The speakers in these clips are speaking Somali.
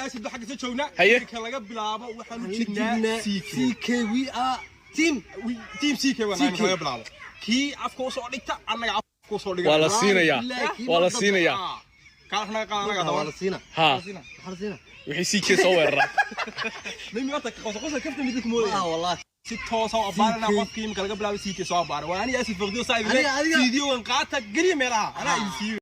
أنا أسد حق سجونا سيكي لقى بلعبة وحنو جبنا سيكي وي تيم سيكي وانا لقى بلعبة كي عفكو صعديكتا أنا عفكو صعديكتا ولا سينا يا كارحنا قانا ولا سينا ها وحي سيكي صور ميمي وقتك قصة كيف تمديك مولي والله ستة صو أبارنا قفكي مكالقى بلعبة سيكي صو أبارنا وأنا أسد فقديو صايب فيديو وانقاطك قريب ميلها أنا إنسيو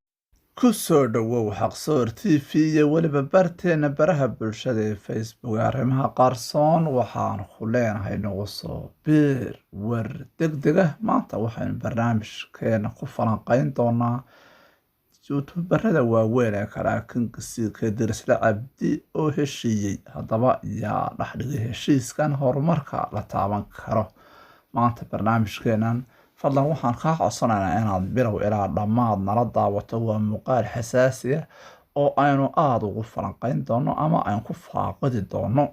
kusoo dhawow xaqsoor TV iyo weliba barteena baraha bulshada ee Facebook arrimaha qarsoon waxaan ku leenahay nagu soo bir war degdeg ah maanta waxaan barnaamijkeena ku falanqayn doonaa youtuberada waaweyn ee kalakinka Dirisle Abdi oo heshiiyay haddaba yaa dhaxdhigay heshiiskan horumarka la taaban karo maanta barnaamijkeenan fadlan waxaan ka codsanaynaa inaad bilow ilaa dhammaad nala daawato waa muuqaal xasaasi ah oo aynu aad ugu falanqayn doono ama aynu ku faaqidi doono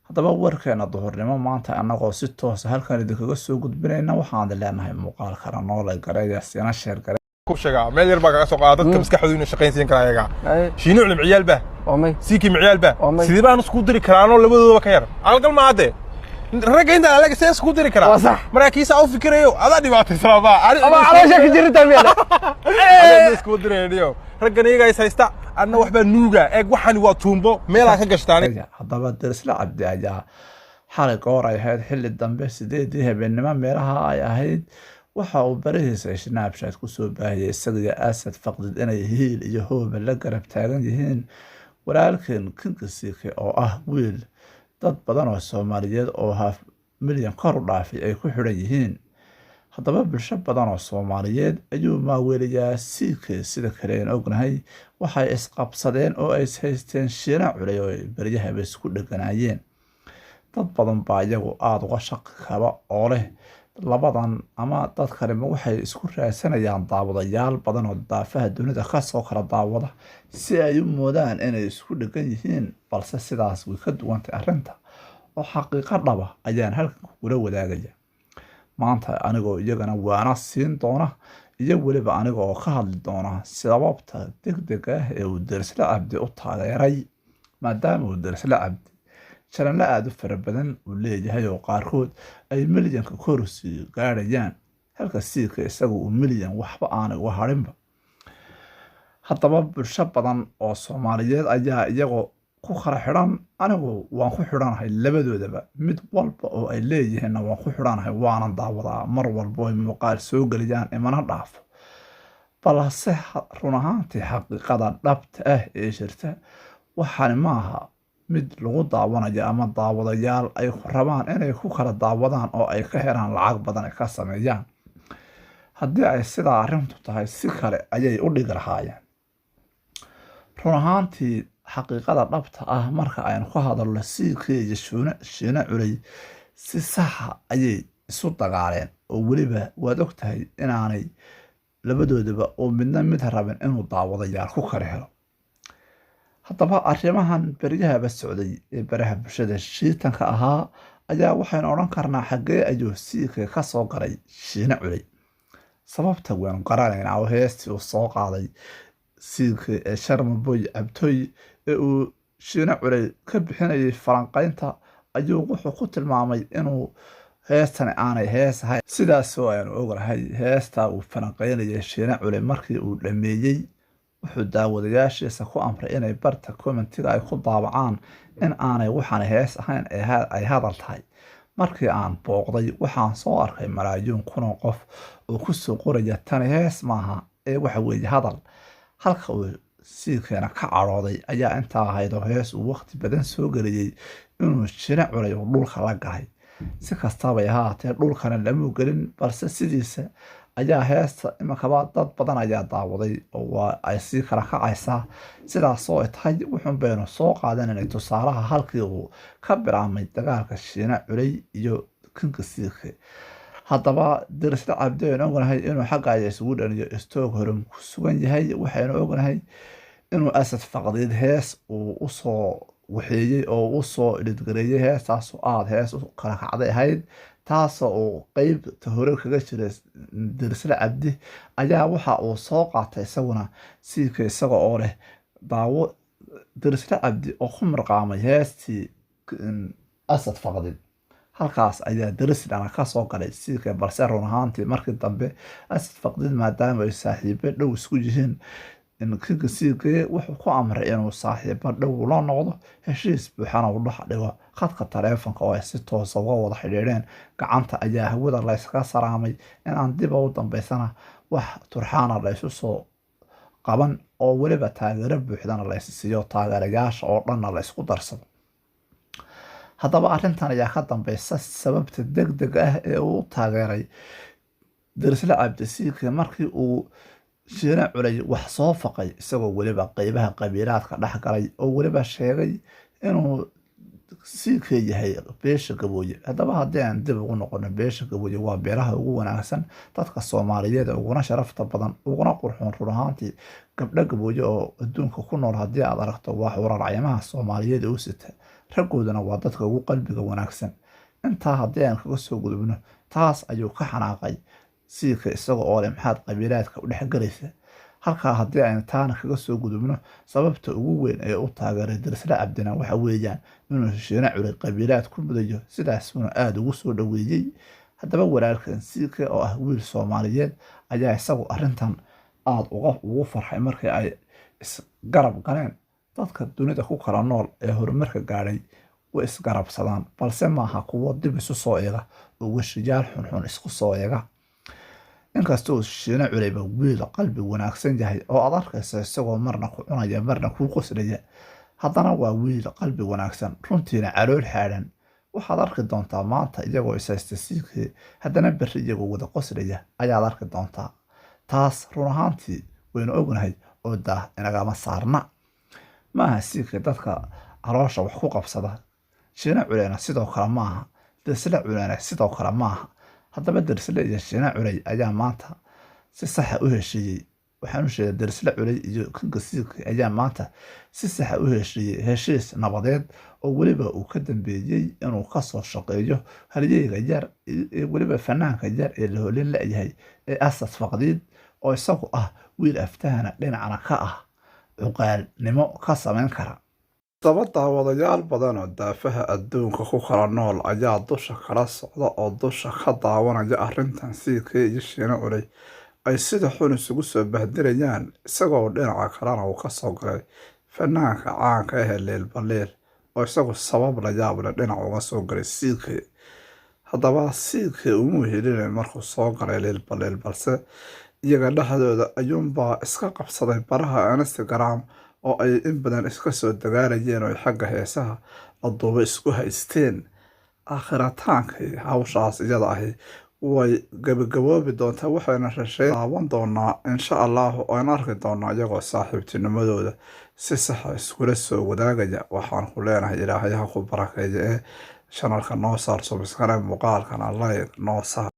haddaba warkeena duhurnimo maanta annagoo si toos ah halkan idinkaga soo gudbinayna waxaan leenahay muuqaal kale noole gareeya sina sheer gare كوبشجع ما يربع كاسو قاعدة مسكح حدوين الشقين سين كرايجا شينو علم عيال به سيكي معيال به سيدي بقى نسكودري كرانو اللي بدو بكير على القل ما عده الرجال عندنا على جسيس سكودري كرا مراكيس أو فكريو هذا دي بعطي سلامة على شكل جريت المياه هذا سكودري اليوم رجال نيجا يسايستا أنا وحبة نوجا إج وحني واتومبو ميلا كجشتاني هذا Dirisle Abdi ayaa xalay goor ay ahayd xilli dambe 8 habeenimo meelaha ay ahayd waxa uu barihiisa Snapchat ku soo baahiyay isaga asad faqdid inay hiil iyo hooba la garab taagan yihiin walaalkeen kinkasiike oo ah wiil dad badan oo Soomaaliyeed oo half milyan kor u dhaafay ay ku xiran yihiin haddaba bulsho badan oo Soomaaliyeed ayuu maaweeliyaa siike sida kale aan ognahay waxay isqabsadeen oo ay haysteen shiina culay oo bariyaha bay isku dhaganaayeen dad badan baa iyagu aad uga shaqo kaba oo leh labadan ama dad kale waxay isku raadsanayaan daawadayaal badan oo daafaha dunida ka soo kala daawada si ay u moodaan inay isku dhagan yihiin balse sidaas way ka duwantay arrinta oo xaqiiqo dhab ah ayaan halkan kula wadaagaya maanta anigoo iyagana waana siin doona iyo weliba anigoo ka hadli doona sababta degdega ah ee uu Dirisle Abdi u taageeray maadaama uu Dirisle Abdi channel aad u fara badan uu leeyahay oo qaarkood ay milyanka korsi gaarayaan halka siika isagu uu milyan waxba aan uga harinba haddaba bulsho badan oo Soomaaliyeed ayaa iyagoo ku kala xiran anigu waan ku xiranahay labadoodaba mid walba oo ay leeyihiin waan ku xiranahay waanan daawadaa mar walba ay muuqaal soo galiyaan imana dhaafo balse run ahaantii xaqiiqada dhabta ah ee jirta waxaan maaha mid lagu daawanayo ama daawadayaal ay rabaan inay ku kala daawadaan oo ay ka helaan lacag badan ay ka sameeyaan haddii ay sidaa arrintu tahay si kale ayay u dhigi lahaayeen run ahaantii xaqiiqada dhabta ah marka aynu ka hadalno siikii iyo shiina culay si saxa ayay isu dagaaleen oo weliba waad ogtahay inaanay labadoodaba oo midna mid rabin inuu daawadayaal ku kala helo haddaba arrimahan bariyaha socday ee baraha bulshada shiitanka ahaa ayaa waxaynu odhan karnaa xagee ayuu siika ka soo galay shiina culay sababta waan qaranaynaa oo heestii uu soo qaaday siika ee sharmaboy abtoy ee uu shiina culay ka bixinayay falanqaynta ayuu wuxuu ku tilmaamay inuu heestani aanay hees ahayn sidaasoo aynu ognahay heestaa uu falanqaynayay shiina culay markii uu dhameeyey wuxuu daawadayaashiisa ku amray inay barta commentiga ay ku daabacaan in aanay waxaan hees ahayn ay hadal tahay markii aan booqday waxaan soo arkay malaayiin kun oo qof oo ku soo qoraya tani hees maaha ee waxa weeye hadal halka uu siikeena ka carooday ayaa intaa ahayd oo hees uu waqti badan soo geliyay inuu shiina culay oo dhulka la galay si kastaba ay ahaatee dhulkana lama gelin balse sidiisa ayaa heesta imakaba dad badan ayaa daawaday oo ay sii kala kacaysaa sidaasoo ay tahay wuxuun baynu soo qaadananay tusaalaha halkii uu ka bilaabmay dagaalka shiina culay iyo kinkasiike haddaba Dirisle Abdi aynu ognahay inuu xagga ay isugu dhaniyo Stockholm ku sugan yahay waxaynu ognahay inuu asad faqdid hees uu u soo waxeeyay oo u soo idgareeyay heestaas oo aad hees u kala kacday ahayd taasoo uu qaybta hore kaga jiray Dirisle Abdi ayaa waxa uu soo qaatay isaguna siika isaga oo leh daawo Dirisle Abdi oo ku marqaamay heestii asad faqdid halkaas ayaa Dirislena ka soo galay siika balse run ahaantii markii dambe asad faqdid maadaama ay saaxiibo dhow isku yihiin in kinga Shegay wuxuu ku amray inuu saaxiibo dhow la noqdo heshiis buuxana u dhex dhigo khadka taleefanka oo ay si toos ah uga wada xiriireen gacanta ayaa hawada la iska saraamay inaan dib u dambeysana wax turxaana la isu soo qaban oo waliba taageero buuxdana la siiyo taageerayaasha oo dhanna la isku darsado haddaba arrintan ayaa ka dambaysa sababta degdeg ah ee uu taageeray Dirisle Abdi Shegay markii uu Shiina culay wax soo faqay isagoo waliba qaybaha qabiilaadka dhex galay oo waliba sheegay inuu Shegay yahay beesha gabooye haddaba haddii aan dib ugu noqono beesha gabooye waa beelaha ugu wanaagsan dadka Soomaaliyeed uguna sharafta badan uguna qurxoon run ahaantii gabdha gabooye oo adduunka ku nool haddii aad aragto waa xurarcaymaha Soomaaliyeed u sita raggoodana waa dadka ugu qalbiga wanaagsan intaa haddii aan kaga soo gudubno taas ayuu ka xanaaqay Shegay isagoo oo leh maxaad qabiilaadka u dhex galaysa halkaa haddii aan taana kaga soo gudubno sababta ugu weyn ee u taageeray Dirisle Abdina waxa weeyaan inuu Shiina culay qabiilaad ku mudayo sidaasuna aad ugu soo dhaweeyay haddaba walaalkan Shegay oo ah wiil Soomaaliyeed ayaa isagu arrintan aad ugu farxay markii ay isgarab galeen dadka dunida ku kala nool ee horumarka gaadhay way isgarabsadaan balse maaha kuwo dib isu soo eega oo washiyaal xunxun isku soo eega inkastoo Shiina culayba wiil qalbi wanaagsan yahay oo aad arkaysa isagoo marna ku cunaya marna ku qoslaya haddana waa wiil qalbi wanaagsan runtiina calool xaadan waxaad arki doontaa maanta iyagoo isaysta Shegay haddana berri iyagoo wada qoslaya ayaad arki doontaa taas run ahaantii waynu ognahay oo daa inagama saarna maaha Shegay dadka caloosha wax ku qabsada Shiina culayna sidoo kale maaha Dirisle culayna sidoo kale maaha haddaba Dirisle iyo Shiina culay ayaa maanta si sax ah u heshiiyey waxaan u sheegay Dirisle culay iyo kinga Shegay ayaa maanta si sax ah u heshiiyey heshiis nabadeed oo waliba uu ka dambeeyay inuu ka soo shaqeeyo halyeyga yar ee waliba fanaanka yar ee la holin la yahay ee asad faqdid oo isagu ah wiil aftahana dhinacna ka ah cuqaalnimo ka samayn kara daba daawadayaal badan oo daafaha adduunka ku kala nool ayaa dusha kala socda oo dusha ka daawanaya arrintan Shegay iyo Shiina culay ay sida xun isugu soo bahdirayaan isagoo dhinaca kalena uu ka soo galay fanaanka caanka ah ee leelbaleel oo isagu sabab la yaab leh dhinaca uga soo galay Shegay haddaba Shegay uma helin markuu soo galay leelbaleel balse iyaga dhexdooda ayuunbaa iska qabsaday baraha Instagram oo ay in badan iska soo dagaalayeen oo xagga heesaha la duuba isku haysteen aakhirataanka hawshaas iyada ahi way gabagaboobi doontaa waxayna rashay daawan doonaa insha Allah oo aan arki doonaa iyagoo saaxiibtinimadooda si sax ah iskula soo wadaagaya waxaan ku leenahay Ilaahay ha ku barakeeyo channelka noo saar subscribe muuqaalkan like noo saar